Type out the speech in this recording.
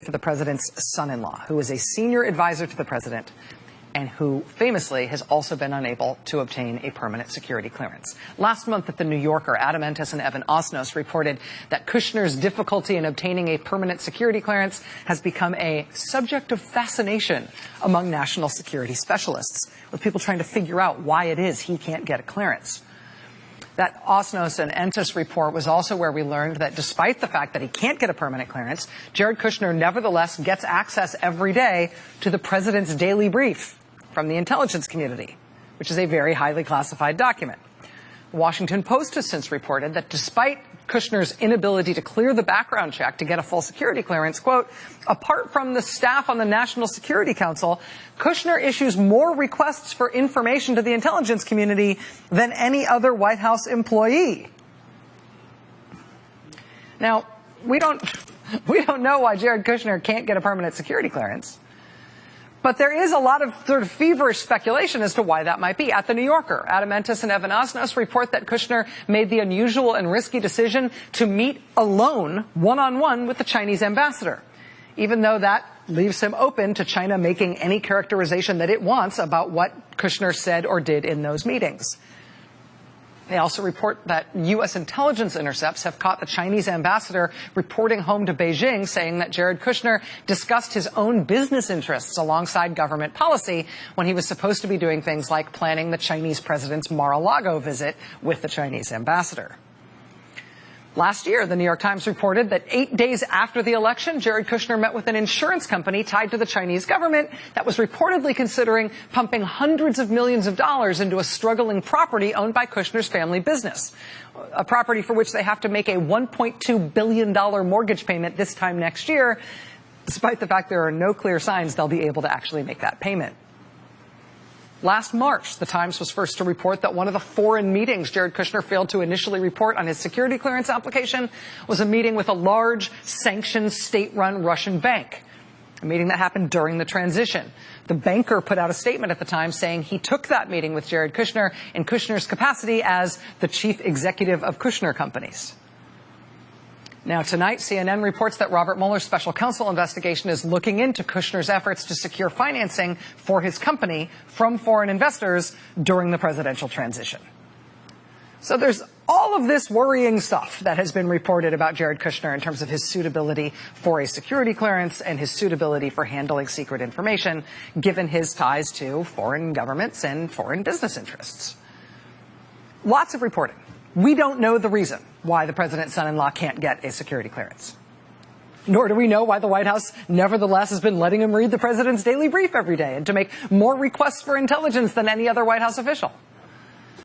to the president's son-in-law, who is a senior advisor to the president and who famously has also been unable to obtain a permanent security clearance. Last month at The New Yorker, Adam Entis and Evan Osnos reported that Kushner's difficulty in obtaining a permanent security clearance has become a subject of fascination among national security specialists, with people trying to figure out why it is he can't get a clearance. That Osnos and Entis report was also where we learned that despite the fact that he can't get a permanent clearance, Jared Kushner nevertheless gets access every day to the president's daily brief from the intelligence community, which is a very highly classified document. The Washington Post has since reported that despite Kushner's inability to clear the background check to get a full security clearance, quote, apart from the staff on the National Security Council, Kushner issues more requests for information to the intelligence community than any other White House employee. Now, we don't know why Jared Kushner can't get a permanent security clearance. But there is a lot of sort of feverish speculation as to why that might be. At The New Yorker, Adam Entis and Evan Osnos report that Kushner made the unusual and risky decision to meet alone, one-on-one, with the Chinese ambassador, even though that leaves him open to China making any characterization that it wants about what Kushner said or did in those meetings. They also report that U.S. intelligence intercepts have caught the Chinese ambassador reporting home to Beijing, saying that Jared Kushner discussed his own business interests alongside government policy when he was supposed to be doing things like planning the Chinese president's Mar-a-Lago visit with the Chinese ambassador. Last year, the New York Times reported that 8 days after the election, Jared Kushner met with an insurance company tied to the Chinese government that was reportedly considering pumping hundreds of millions of dollars into a struggling property owned by Kushner's family business, a property for which they have to make a $1.2 billion mortgage payment this time next year, despite the fact there are no clear signs they'll be able to actually make that payment. Last March, the Times was first to report that one of the foreign meetings Jared Kushner failed to initially report on his security clearance application was a meeting with a large, sanctioned, state-run Russian bank, a meeting that happened during the transition. The banker put out a statement at the time saying he took that meeting with Jared Kushner in Kushner's capacity as the chief executive of Kushner Companies. Now, tonight, CNN reports that Robert Mueller's special counsel investigation is looking into Kushner's efforts to secure financing for his company from foreign investors during the presidential transition. So there's all of this worrying stuff that has been reported about Jared Kushner in terms of his suitability for a security clearance and his suitability for handling secret information, given his ties to foreign governments and foreign business interests. Lots of reporting. We don't know the reason why the president's son-in-law can't get a security clearance. Nor do we know why the White House nevertheless has been letting him read the president's daily brief every day and to make more requests for intelligence than any other White House official.